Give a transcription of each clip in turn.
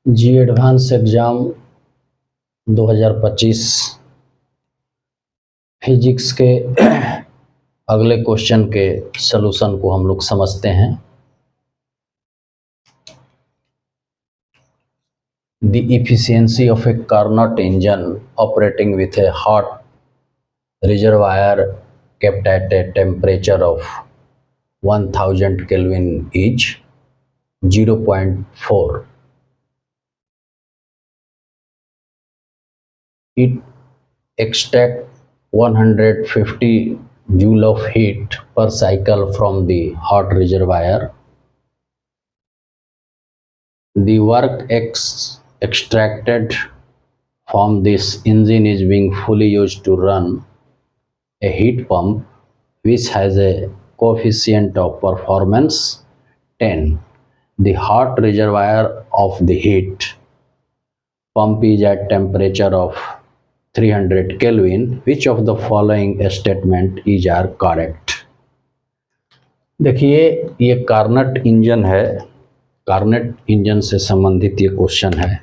जी advance exam 2025 physics के अगले question के सलूशन को हम लोग समझते हैं। The efficiency of a Carnot engine operating with a hot reservoir kept at a temperature of 1000 Kelvin is 0.4. It extracts 150 joule of heat per cycle from the hot reservoir. The work extracted from this engine is being fully used to run a heat pump which has a coefficient of performance 10. The hot reservoir of the heat pump is at temperature of 300 Kelvin. Which of the following statement is are correct? देखिए ये Carnot engine है, Carnot engine से संबंधित ये question है।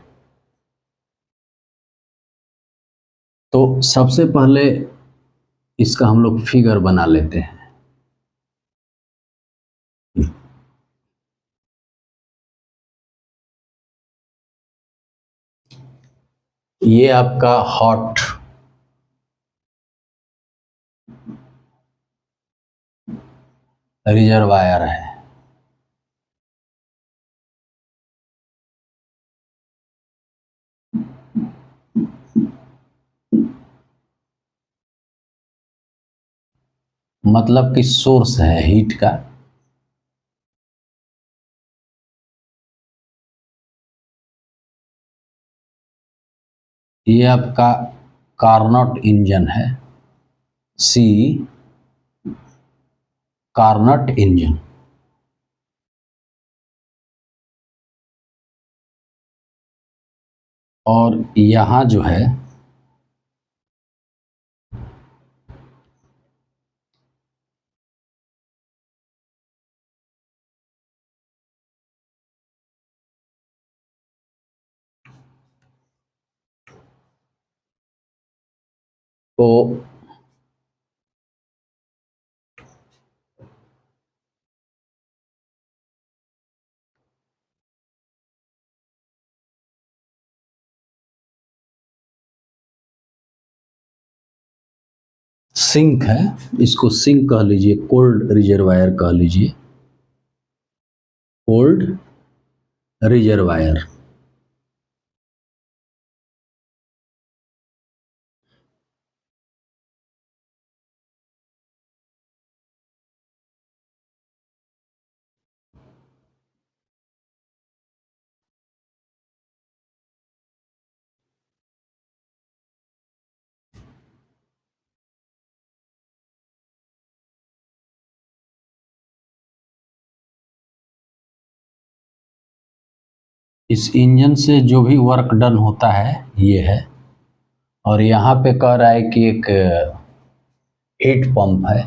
तो सबसे पहले इसका हम लोग फिगर बना लेते हैं। ये आपका हॉट रिजर्वायर है। मतलब कि सोर्स है हीट का। ये आपका कार्नट इंजन है, सी कार्नट इंजन। और यहाँ जो है तो सिंक है, इसको सिंक कह लीजिए, कोल्ड रिजर्वायर कह लीजिए, कोल्ड रिजर्वायर। इस इंजन से जो भी वर्क डन होता है ये है। और यहाँ पे कह रहा है कि एक हीट पंप है।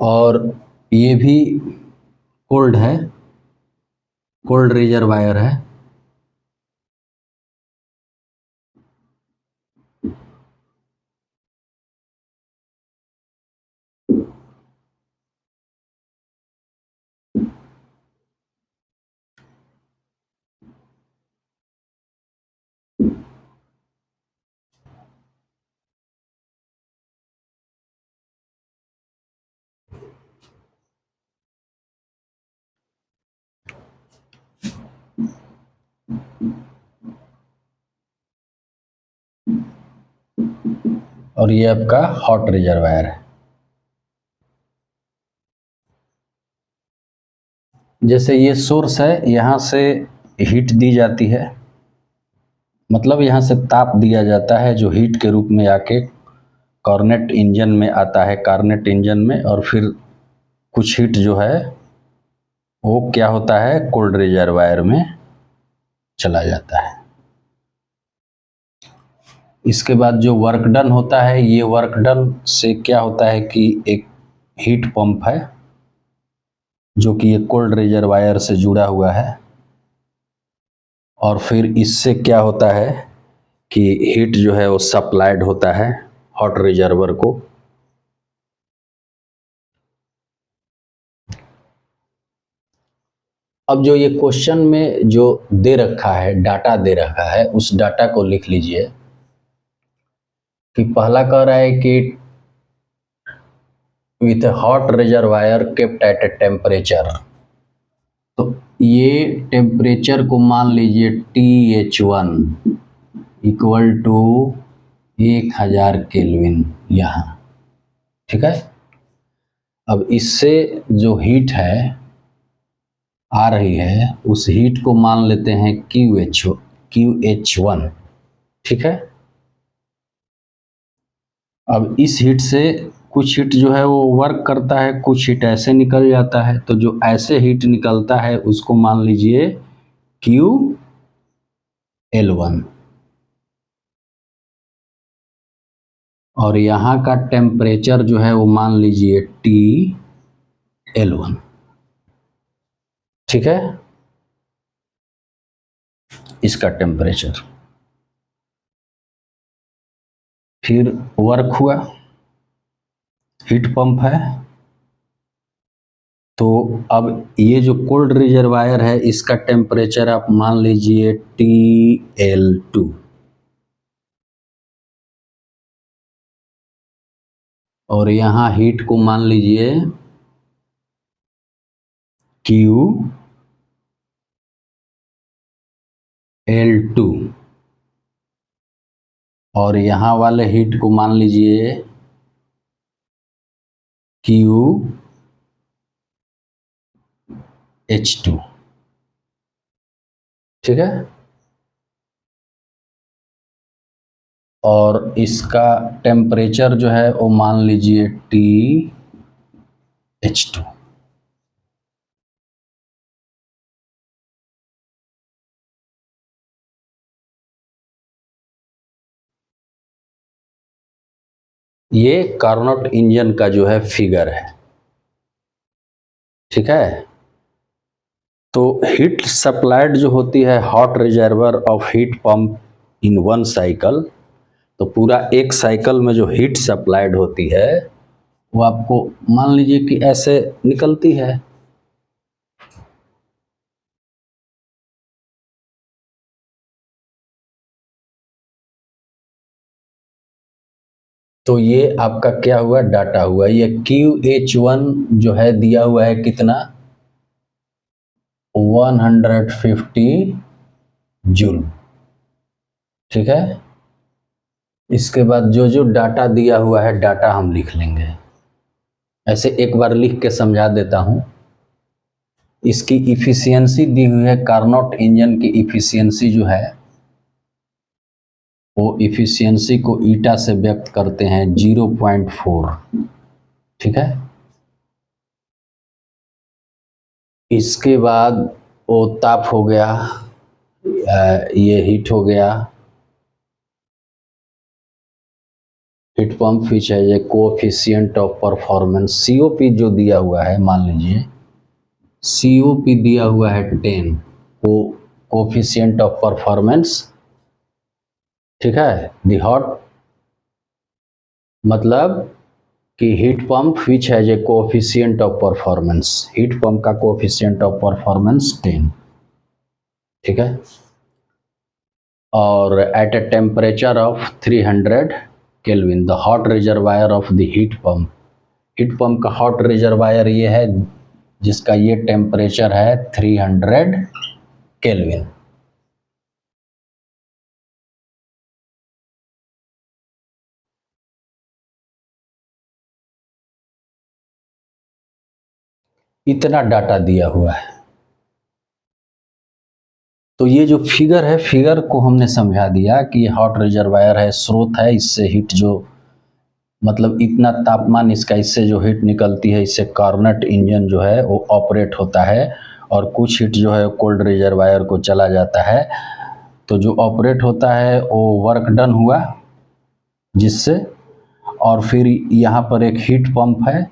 और ये भी कोल्ड है, कोल्ड रिजर्वायर है। और ये आपका हॉट रिजर्वायर है। जैसे ये सोर्स है, यहाँ से हीट दी जाती है, मतलब यहाँ से ताप दिया जाता है जो हीट के रूप में आके कार्नेट इंजन में आता है, कार्नेट इंजन में, और फिर कुछ हीट जो है वो क्या होता है, कोल्ड रिजर्वायर में चला जाता है। इसके बाद जो वर्क डन होता है, ये वर्क डन से क्या होता है कि एक हीट पंप है जो कि एक कोल्ड रिजर्वायर से जुड़ा हुआ है, और फिर इससे क्या होता है कि हीट जो है वो सप्लाइड होता है हॉट रिजर्वर को। अब जो ये क्वेश्चन में जो दे रखा है, डाटा दे रखा है, उस डाटा को लिख लीजिए कि पहला कह रहा है कि with hot reservoir kept at a temperature, तो ये टेम्परेचर को मान लीजिए TH1 इक्वल टू 1000 केल्विन यहाँ, ठीक है। अब इससे जो हीट है आ रही है, उस हीट को मान लेते हैं QH1, ठीक है। अब इस हीट से कुछ हीट जो है वो वर्क करता है, कुछ हीट ऐसे निकल जाता है, तो जो ऐसे हीट निकलता है उसको मान लीजिए QL1, और यहाँ का टेम्परेचर जो है वो मान लीजिए TL1, ठीक है। इसका टेम्परेचर, फिर वर्क हुआ, हीट पंप है, तो अब ये जो कोल्ड रिजर्वायर है इसका टेम्परेचर आप मान लीजिए TL2, और यहाँ हीट को मान लीजिए QL2, और यहाँ वाले हीट को मान लीजिए QH2, ठीक है। और इसका टेम्परेचर जो है वो मान लीजिए TH2। ये कार्नोट इंजन का जो है फिगर है, ठीक है। तो हीट सप्लाइड जो होती है hot reservoir of heat pump in one cycle, तो पूरा एक साइकिल में जो हीट सप्लाइड होती है वो आपको मान लीजिए कि ऐसे निकलती है। तो ये आपका क्या हुआ, डाटा हुआ। ये QH1 जो है दिया हुआ है कितना, 150 जूल, ठीक है। इसके बाद जो जो डाटा दिया हुआ है डाटा हम लिख लेंगे। ऐसे एक बार लिख के समझा देता हूँ। इसकी इफिशियंसी दी हुई है, कार्नोट इंजन की इफिशियंसी जो है वो इफिशियंसी को ईटा से व्यक्त करते हैं 0.4, ठीक है। इसके बाद वो ताप हो गया, ये हीट हो गया, हीट पंप विच है ये कोएफिशिएंट ऑफ परफॉर्मेंस, COP जो दिया हुआ है, मान लीजिए COP दिया हुआ है 10, वो कोएफिशिएंट ऑफ परफॉर्मेंस, ठीक है। द हॉट मतलब कि heat pump which has a coefficient of performance, heat pump का कोएफिशिएंट ऑफ परफॉर्मेंस 10, ठीक है। और at a temperature of 300 kelvin the hot reservoir of the heat pump, heat pump का hot reservoir ये है जिसका ये टेम्परेचर है 300 केल्विन। इतना डाटा दिया हुआ है। तो ये जो फिगर है, फिगर को हमने समझा दिया कि हॉट रिजर्वायर है, स्रोत है, इससे हीट जो मतलब इतना तापमान इसका, इससे जो हीट निकलती है इससे कार्नट इंजन जो है वो ऑपरेट होता है, और कुछ हीट जो है कोल्ड रिजर्वायर को चला जाता है। तो जो ऑपरेट होता है वो वर्क डन हुआ जिससे, और फिर यहाँ पर एक हीट पंप है,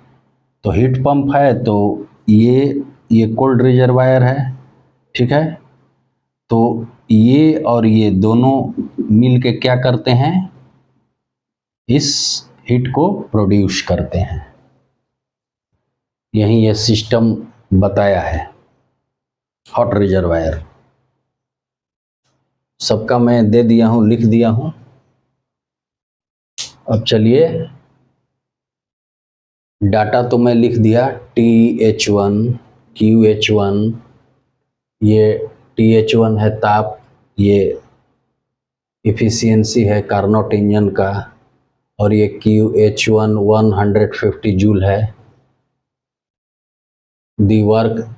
तो हीट पंप है तो ये कोल्ड रिजर्वायर है, ठीक है। तो ये और ये दोनों मिल के क्या करते हैं, इस हीट को प्रोड्यूस करते हैं। यही ये सिस्टम बताया है हॉट रिजर्वायर। सबका मैं दे दिया हूँ, लिख दिया हूँ। अब चलिए, डाटा तो मैं लिख दिया, TH1 QH1, ये TH1 है ताप, ये इफिशियंसी है कार्नोट इंजन का, और ये QH1 150 जूल है। The work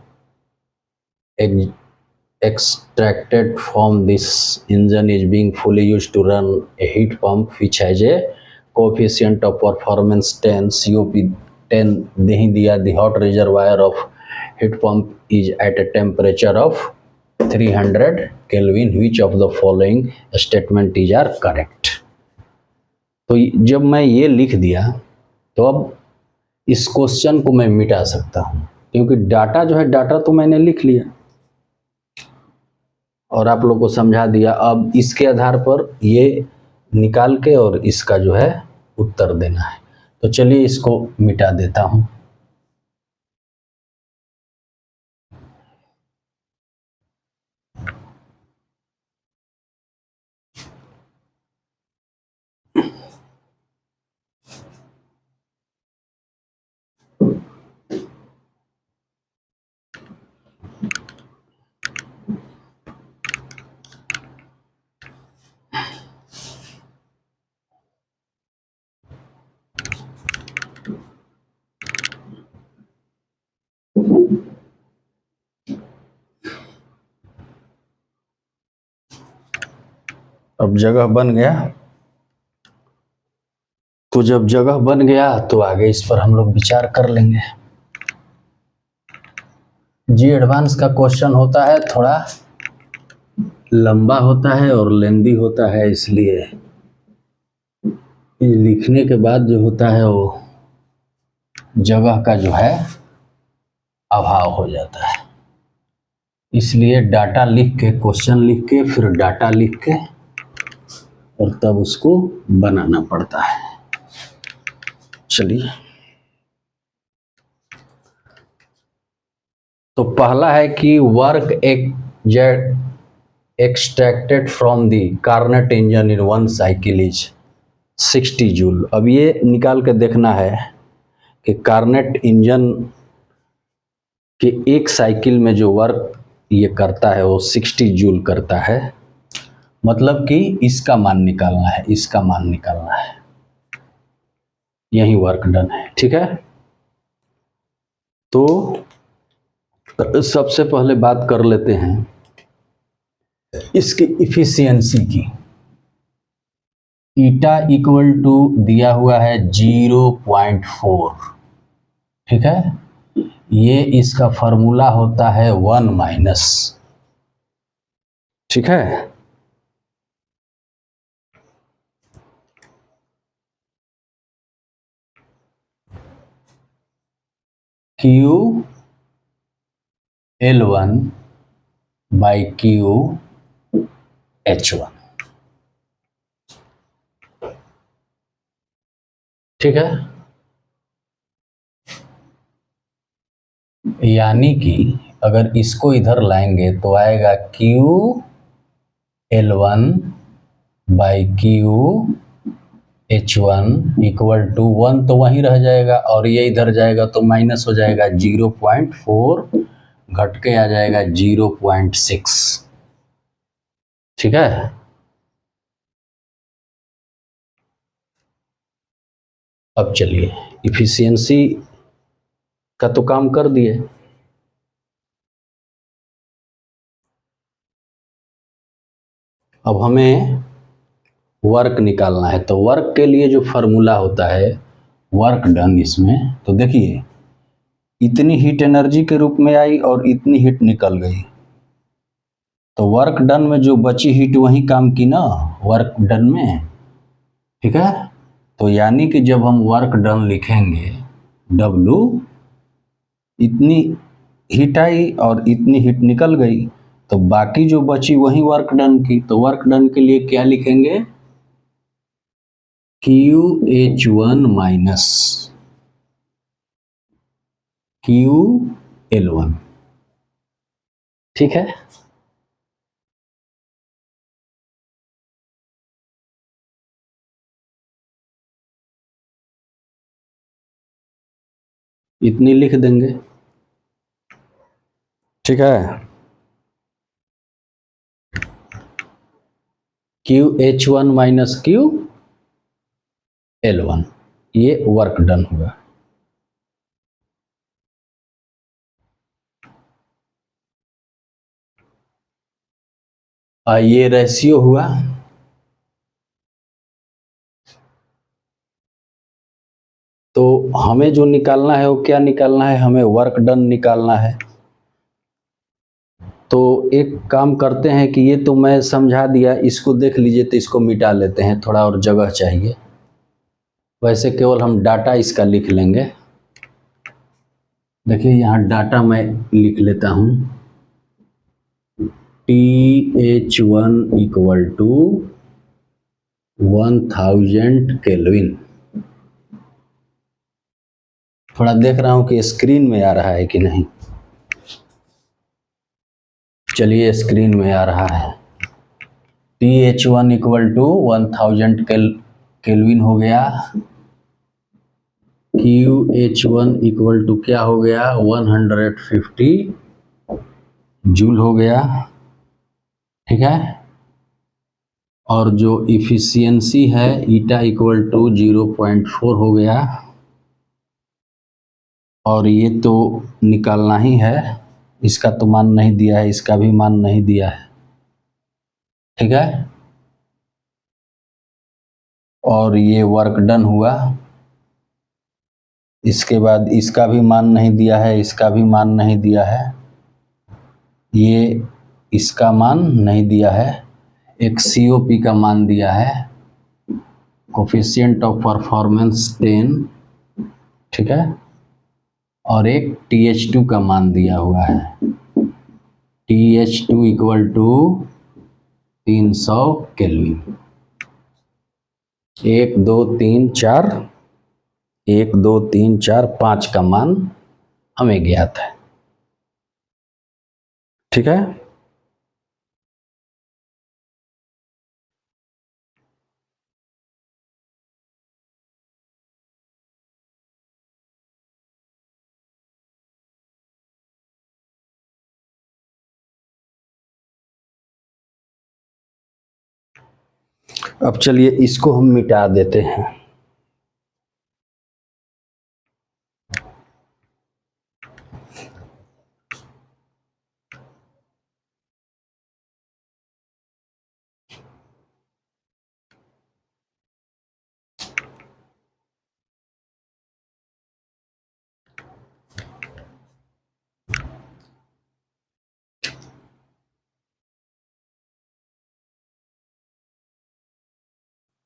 extracted from this engine is being fully used to run a heat pump which has a coefficient of performance 10 COP 10 नहीं दिया। The hot reservoir of heat pump is at a temperature of 300 Kelvin. Which of the following statement is are correct? तो जब मैं ये लिख दिया तो अब इस क्वेश्चन को मैं मिटा सकता हूँ, क्योंकि डाटा जो है, डाटा तो मैंने लिख लिया और आप लोग को समझा दिया। अब इसके आधार पर ये निकाल के और इसका जो है उत्तर देना है। तो चलिए इसको मिटा देता हूँ। अब जगह बन गया, तो जब जगह बन गया तो आगे इस पर हम लोग विचार कर लेंगे। जी एडवांस का क्वेश्चन होता है, थोड़ा लंबा होता है और लेंदी होता है, इसलिए लिखने के बाद जो होता है वो जगह का जो है अभाव हो जाता है। इसलिए डाटा लिख के, क्वेश्चन लिख के, फिर डाटा लिख के और तब उसको बनाना पड़ता है। चलिए, तो पहला है कि work extracted from the Carnot engine in one cycle is 60 joule. अब ये निकाल के देखना है कि कार्नट इंजन के एक साइकिल में जो वर्क ये करता है वो 60 जूल करता है। मतलब कि इसका मान निकालना है, इसका मान निकालना है, यही वर्क डन है, ठीक है। तो सबसे पहले बात कर लेते हैं इसकी इफिशियंसी की। ईटा इक्वल टू दिया हुआ है 0.4, ठीक है। ये इसका फॉर्मूला होता है 1 माइनस, ठीक है। QL1 बाई QH1, ठीक है। यानी कि अगर इसको इधर लाएंगे तो आएगा QL1 by QH1 equal to 1, तो वहीं रह जाएगा, और ये इधर जाएगा तो माइनस हो जाएगा, 0.4 घट के आ जाएगा 0.6, ठीक है। अब चलिए, इफिशियंसी का तो काम कर दिए। अब हमें वर्क निकालना है। तो वर्क के लिए जो फार्मूला होता है वर्क डन, इसमें तो देखिए इतनी हीट एनर्जी के रूप में आई और इतनी हीट निकल गई, तो वर्क डन में जो बची हीट वही काम की ना वर्क डन में, ठीक है। तो यानी कि जब हम वर्क डन लिखेंगे W, इतनी हीट आई और इतनी हीट निकल गई, तो बाकी जो बची वही वर्क डन की। तो वर्क डन के लिए क्या लिखेंगे, QH1 माइनस QL1, ठीक है। इतनी लिख देंगे, ठीक है। QH1 माइनस QL1, ये वर्क डन होगा। ये रेशियो हुआ। तो हमें जो निकालना है वो क्या निकालना है, हमें वर्क डन निकालना है। तो एक काम करते हैं कि ये तो मैं समझा दिया, इसको देख लीजिए, तो इसको मिटा लेते हैं, थोड़ा और जगह चाहिए। वैसे केवल हम डाटा इसका लिख लेंगे। देखिए यहाँ डाटा मैं लिख लेता हूँ, TH1 इक्वल टू 1000 केल्विन। थोड़ा देख रहा हूँ कि स्क्रीन में आ रहा है कि नहीं। चलिए स्क्रीन में आ रहा है। TH1 इक्वल टू 1000 केल्विन हो गया। QH1 इक्वल टू क्या हो गया, 150 जूल हो गया, ठीक है। और जो इफिशियंसी है ईटा इक्वल टू 0.4 हो गया। और ये तो निकालना ही है, इसका तो मान नहीं दिया है, इसका भी मान नहीं दिया है, ठीक है। और ये वर्क डन हुआ। इसके बाद इसका भी मान नहीं दिया है, इसका भी मान नहीं दिया है, ये इसका मान नहीं दिया है। एक COP का मान दिया है, कोफिशिएंट ऑफ परफॉर्मेंस 10, ठीक है। और एक TH2 का मान दिया हुआ है, TH2 इक्वल टू 300 केल्विन। 1 2 3 4, 1 2 3 4 5 का मान हमें ज्ञात है, ठीक है। अब चलिए इसको हम मिटा देते हैं।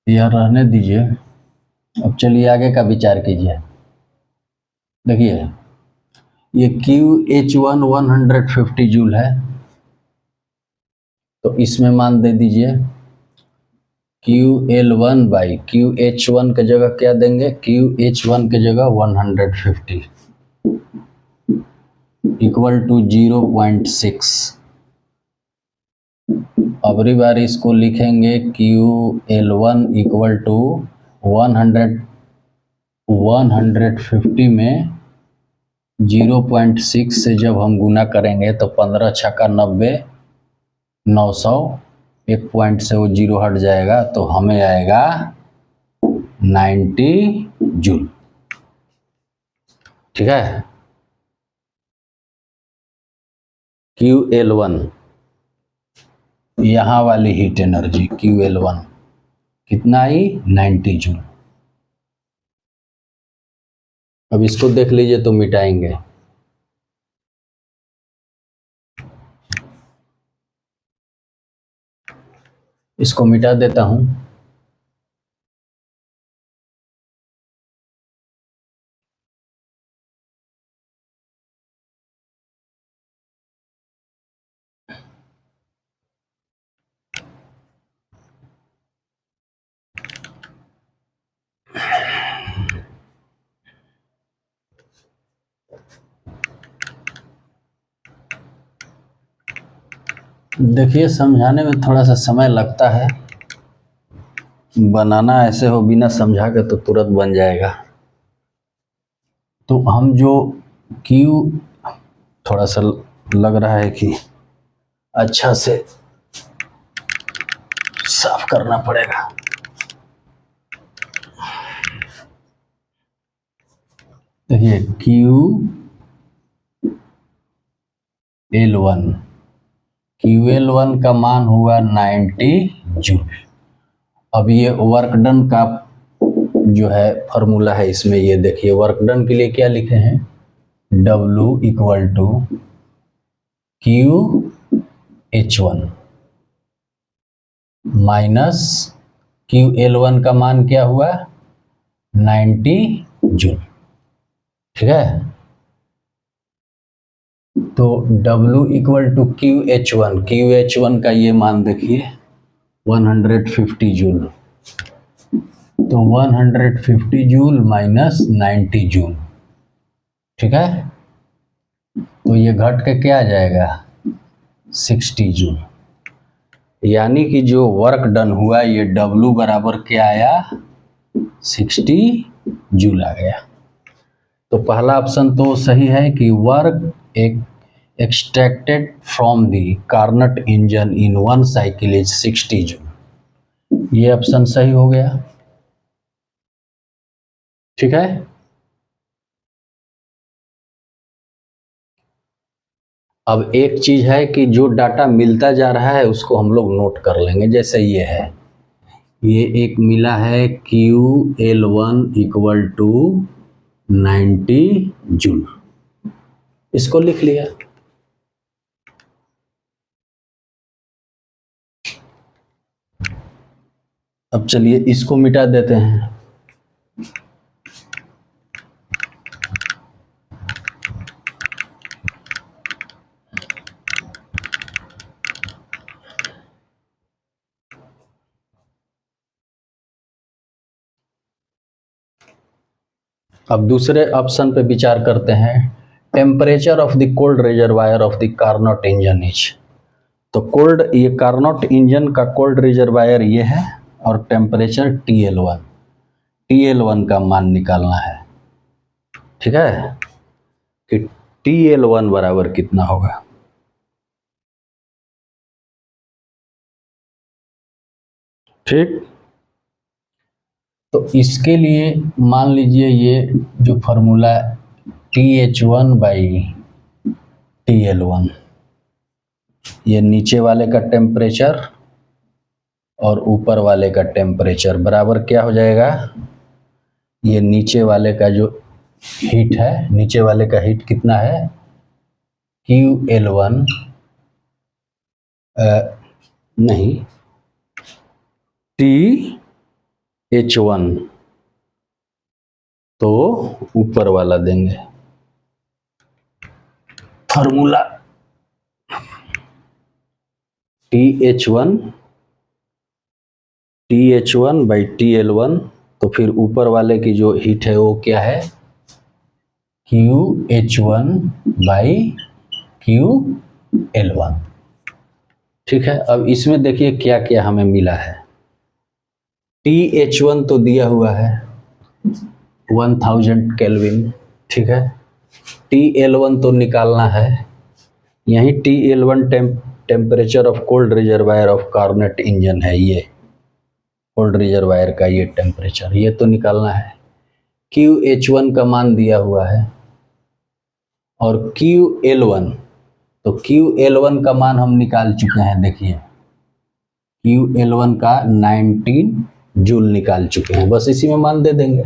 यह रहने दीजिए। अब चलिए आगे का विचार कीजिए। देखिए ये QH1 150 जूल है, तो इसमें मान दे दीजिए QL1 बाई QH1 के जगह क्या देंगे, QH1 के जगह 150 इक्वल टू 0.6। अबरी बार इसको लिखेंगे QL1 इक्वल टू 150 में 0.6 से जब हम गुना करेंगे तो 15 छक्का 90, 900, एक पॉइंट से वो जीरो हट जाएगा, तो हमें आएगा 90 जूल, ठीक है। QL1 यहाँ वाली हीट एनर्जी QL1 कितना आई 90 जूल। अब इसको देख लीजिए तो मिटाएंगे। इसको मिटा देता हूं। देखिए समझाने में थोड़ा सा समय लगता है, बनाना ऐसे हो बिना समझा के तो तुरंत बन जाएगा। तो हम जो क्यू, थोड़ा सा लग रहा है कि अच्छा से साफ करना पड़ेगा। देखिए QL1 का मान हुआ 90 जूल। अब ये वर्क डन का जो है फॉर्मूला है, इसमें ये देखिए वर्क डन के लिए क्या लिखे हैं, W equal to QH1 minus QL1 का मान क्या हुआ 90 जूल। ठीक है, तो W इक्वल टू QH1 का ये मान देखिए 150 जूल। तो 150 जूल माइनस 90 जूल। ठीक है, तो ये घट के क्या आ जाएगा 60 जूल। यानी कि जो वर्क डन हुआ ये W बराबर क्या आया 60 जूल आ गया। तो पहला ऑप्शन तो सही है कि work extracted from the Carnot engine in one cycle is 60 joule. ये ऑप्शन सही हो गया। ठीक है, अब एक चीज है कि जो डाटा मिलता जा रहा है उसको हम लोग नोट कर लेंगे। जैसे ये है, ये एक मिला है QL1 इक्वल टू 90 जूल, इसको लिख लिया। अब चलिए इसको मिटा देते हैं। अब दूसरे ऑप्शन पे विचार करते हैं। Temperature of the cold reservoir of the Carnot engine is, तो कोल्ड, ये कार्नोट इंजन का कोल्ड रिजर्वायर ये है और टेम्परेचर TL1 का मान निकालना है। ठीक है, कि TL1 बराबर कितना होगा। ठीक, तो इसके लिए मान लीजिए ये जो फॉर्मूला TH1 बाई TL1, ये नीचे वाले का टेम्परेचर और ऊपर वाले का टेम्परेचर बराबर क्या हो जाएगा, ये नीचे वाले का जो हीट है, नीचे वाले का हीट कितना है QL1 नहीं TH1, तो ऊपर वाला देंगे फॉर्मूला TH1 बाई TL1, तो फिर ऊपर वाले की जो हीट है वो क्या है QH1 बाई QL1। ठीक है, अब इसमें देखिए क्या क्या हमें मिला है। TH1 तो दिया हुआ है 1000 केल्विन। ठीक है, TL1 तो निकालना है, यही TL1 temperature of cold reservoir of Carnot engine है, ये कोल्ड रिजर्वायर का ये टेम्परेचर, ये तो निकालना है। QH1 का मान दिया हुआ है और QL1, तो QL1 का मान हम निकाल चुके हैं। देखिए QL1 का 19 जूल निकाल चुके हैं, बस इसी में मान दे देंगे।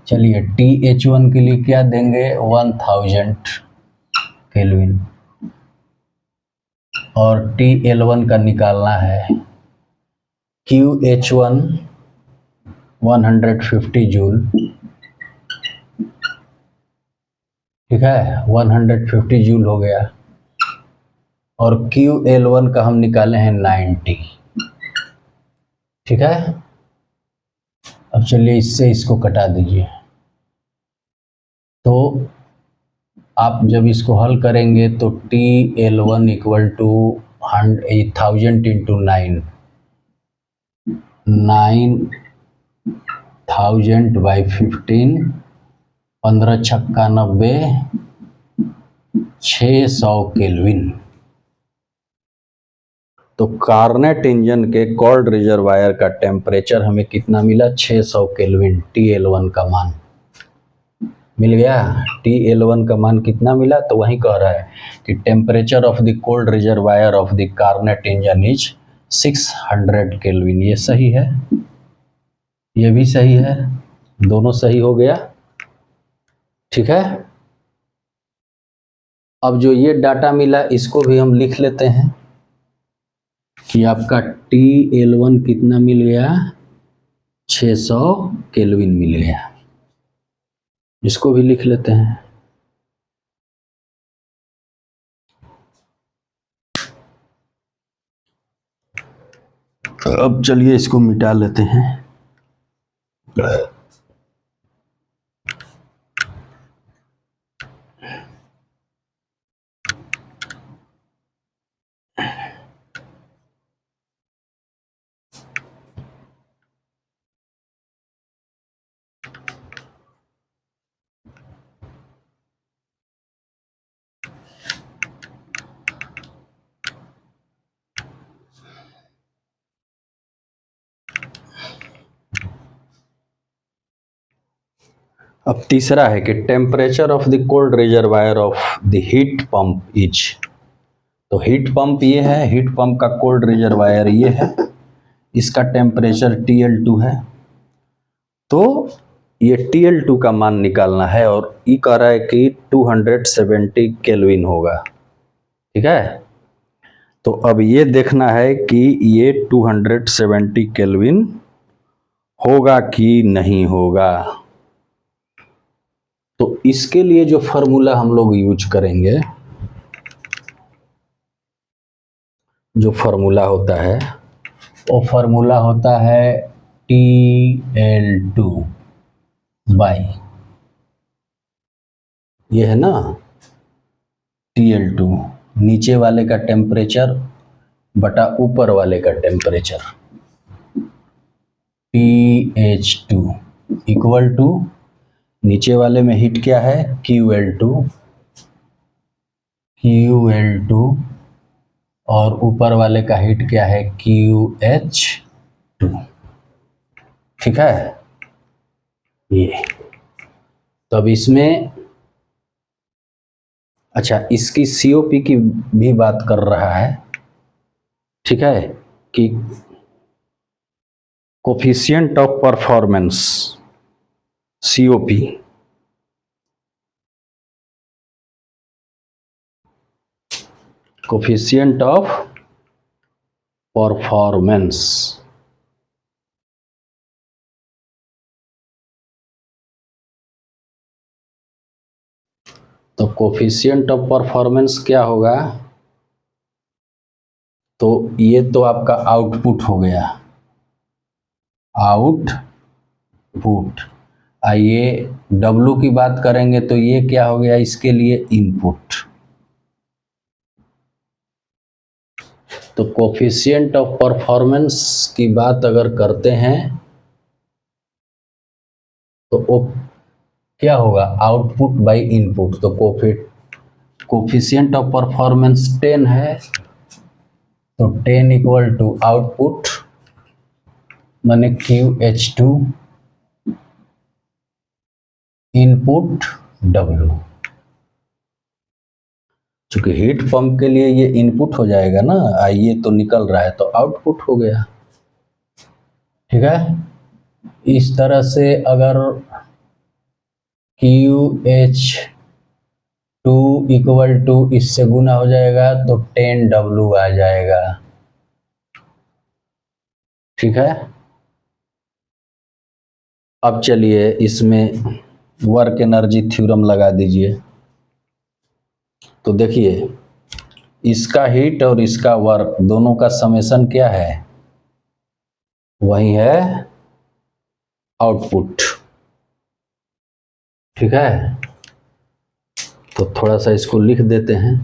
चलिए TH1 के लिए क्या देंगे, 1000 केल्विन, और TL1 का निकालना है QH1 150 जूल, ठीक है, 150 जूल हो गया, और QL1 का हम निकाले हैं 90, ठीक है। अब चलिए इससे इसको कटा दीजिए, तो आप जब इसको हल करेंगे तो TL1 equal to 1000 into 9000 by 15, 15 छक्का 90, 600 केल्विन। तो कार्नेट इंजन के कोल्ड रिजर्वायर का टेम्परेचर हमें कितना मिला, 600 केल्विन। TL1 का मान मिल गया। TL1 का मान कितना मिला, तो वही कह रहा है कि temperature of the cold reservoir of the Carnot engine is 600 kelvin. ये सही है, ये भी सही है, दोनों सही हो गया, ठीक है। अब जो ये डाटा मिला इसको भी हम लिख लेते हैं कि आपका TL1 कितना मिल गया, 600 केल्विन मिल गया, इसको भी लिख लेते हैं। अब चलिए इसको मिटा लेते हैं। अब तीसरा है कि temperature of the cold reservoir of the heat pump is, तो हीट पंप ये है, हीट पंप का कोल्ड रिजर्वायर ये है, इसका टेम्परेचर TL2 है, तो ये TL2 का मान निकालना है, और ये कह रहा है कि 270 केल्विन होगा, ठीक है। तो अब ये देखना है कि ये 270 केल्विन होगा कि नहीं होगा। तो इसके लिए जो फॉर्मूला हम लोग यूज करेंगे, जो फॉर्मूला होता है वो फॉर्मूला होता है TL2 बाई, ये है ना TL2, नीचे वाले का टेम्परेचर बटा ऊपर वाले का टेम्परेचर, TH2 इक्वल टू, नीचे वाले में हीट क्या है, QL2, और ऊपर वाले का हीट क्या है, QH2, ठीक है। ये तो अब इसमें, अच्छा इसकी COP की भी बात कर रहा है, ठीक है, कि coefficient of performance, COP, coefficient of performance, तो कोफिशिएंट ऑफ परफॉर्मेंस क्या होगा, तो ये तो आपका आउटपुट हो गया, आउटपुट। आइए W की बात करेंगे तो ये क्या हो गया, इसके लिए इनपुट। तो कोफिशिएंट ऑफ परफॉर्मेंस की बात अगर करते हैं तो वो क्या होगा, आउटपुट बाय इनपुट। तो कोफिशिएंट ऑफ परफॉर्मेंस 10 है, तो 10 इक्वल टू आउटपुट माने QH2 इनपुट W। चूंकि हीट पंप के लिए ये इनपुट हो जाएगा ना, ये तो निकल रहा है तो आउटपुट हो गया, ठीक है। इस तरह से अगर QH2 इक्वल टू इससे गुना हो जाएगा तो 10W आ जाएगा। ठीक है। अब चलिए इसमें वर्क एनर्जी थ्योरम लगा दीजिए। तो देखिए इसका हीट और इसका वर्क दोनों का समेशन क्या है, वही है आउटपुट। ठीक है। तो थोड़ा सा इसको लिख देते हैं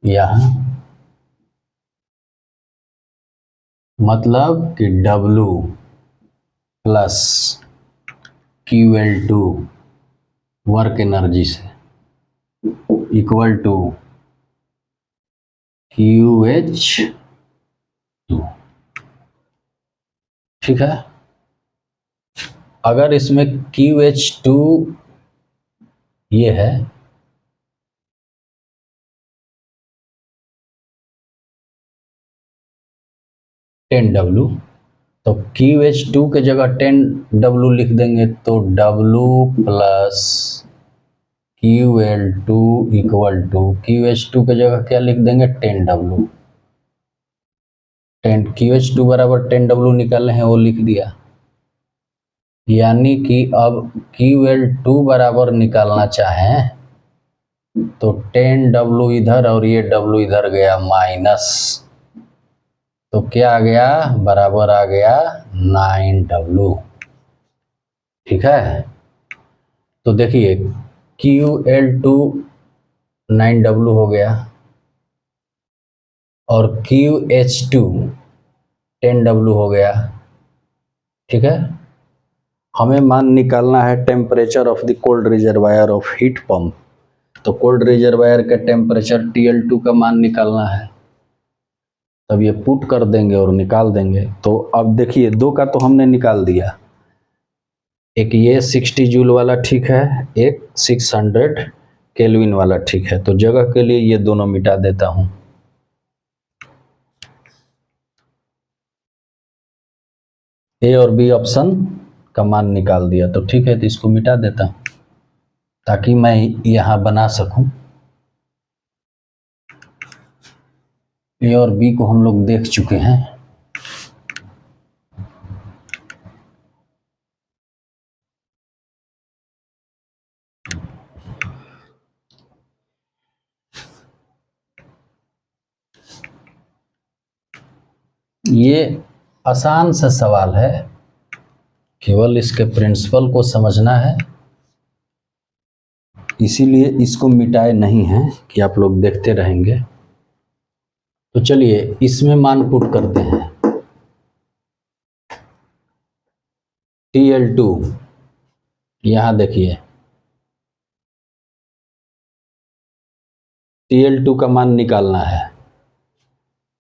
यहाँ, मतलब कि W plus QL2 work energy से इक्वल टू QH2। ठीक है। अगर इसमें QH2 ये है, $10W, तो QH2 के जगह $10W लिख देंगे तो W plus QL2 equal to QH2 के जगह क्या लिख देंगे, 10W। 10 QH2 बराबर 10W निकाले हैं, वो लिख दिया। यानी कि अब QL2 बराबर निकालना चाहें तो 10W इधर और ये W इधर गया माइनस, तो क्या आ गया, बराबर आ गया 9W। ठीक है। तो देखिए QL2 9W हो गया और QH2 10W हो गया। ठीक है। हमें मान निकालना है temperature of the cold reservoir of heat pump. तो कोल्ड रिजर्वायर का टेम्परेचर TL2 का मान निकालना है, तब ये पुट कर देंगे और निकाल देंगे। तो अब देखिए दो का तो हमने निकाल दिया, एक ये 60 जूल वाला ठीक है, एक 600 केल्विन वाला ठीक है। तो जगह के लिए ये दोनों मिटा देता हूं। ए और बी ऑप्शन का मान निकाल दिया, तो ठीक है, तो इसको मिटा देता हूं ताकि मैं यहां बना सकूं। ए और बी को हम लोग देख चुके हैं। ये आसान सा सवाल है, केवल इसके प्रिंसिपल को समझना है, इसीलिए इसको मिटाए नहीं है कि आप लोग देखते रहेंगे। तो चलिए इसमें मान पुट करते हैं। TL2 यहां देखिए, TL2 का मान निकालना है।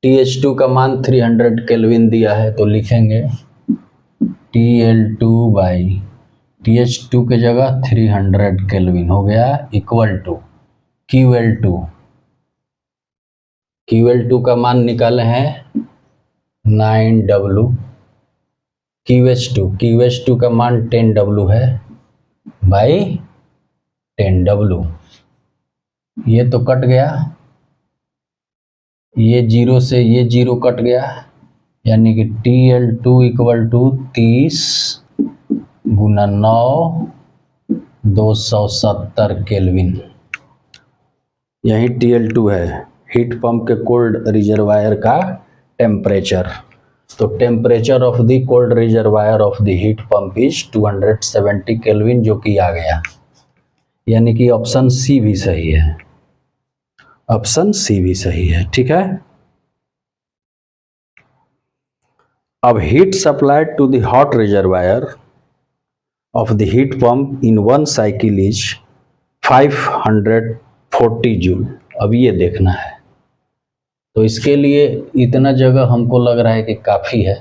TH2 का मान 300 केल्विन दिया है, तो लिखेंगे TL2 बाई TH2 के जगह 300 केल्विन हो गया इक्वल टू QL2। QL2 का मान निकाले हैं 9W। QH2 का मान 10W है बाई 10W। ये तो कट गया, ये जीरो से ये जीरो कट गया, यानी कि TL2 equal to 30 Guna 9 270 kelvin. यही TL2 है, हीट पंप के कोल्ड रिजर्वायर का टेम्परेचर। तो temperature of the cold reservoir of the heat pump is 270 kelvin, जो कि आ गया। यानी कि ऑप्शन सी भी सही है, ऑप्शन सी भी सही है। ठीक है। अब heat supplied to the hot reservoir of the heat pump in one cycle is 540 joule. अब ये देखना है, तो इसके लिए इतना जगह हमको लग रहा है कि काफी है।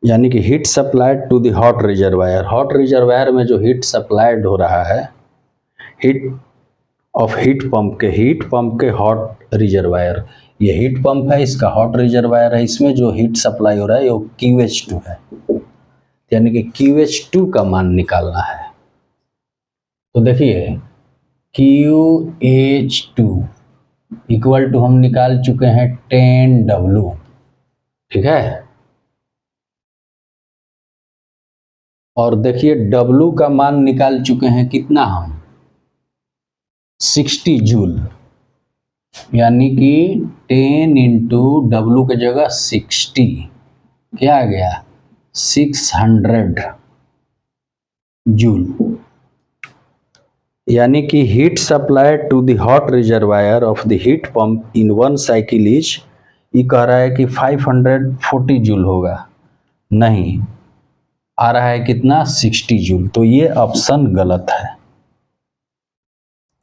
यानी कि heat supplied to the hot reservoir, hot reservoir में जो हीट सप्लाइड हो रहा है, हीट ऑफ हीट पंप के हॉट रिजर्वायर, ये हीट पंप है, इसका हॉट रिजर्वायर है, इसमें जो हीट सप्लाई हो रहा है वो QH2 है, यानी कि QH2 का मान निकालना है। तो देखिए QH2 इक्वल टू हम निकाल चुके हैं 10W, ठीक है। और देखिए W का मान निकाल चुके हैं कितना हम, 60 जूल, यानी कि 10 इंटू डब्लू की जगह 60, क्या आ गया 600 जूल, यानी कि heat supply to the hot reservoir of the heat pump in one cycle is, ये कह रहा है कि 540 जूल होगा, नहीं आ रहा है कितना 60 जूल, तो ये ऑप्शन गलत है,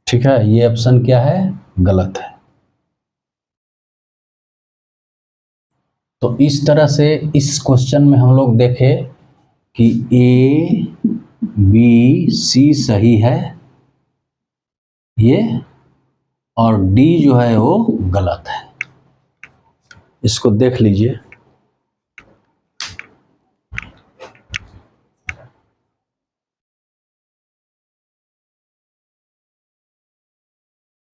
ठीक है, ये ऑप्शन क्या है, गलत है। तो इस तरह से इस क्वेश्चन में हम लोग देखें कि A B C सही है ये, और D जो है वो गलत है। इसको देख लीजिए।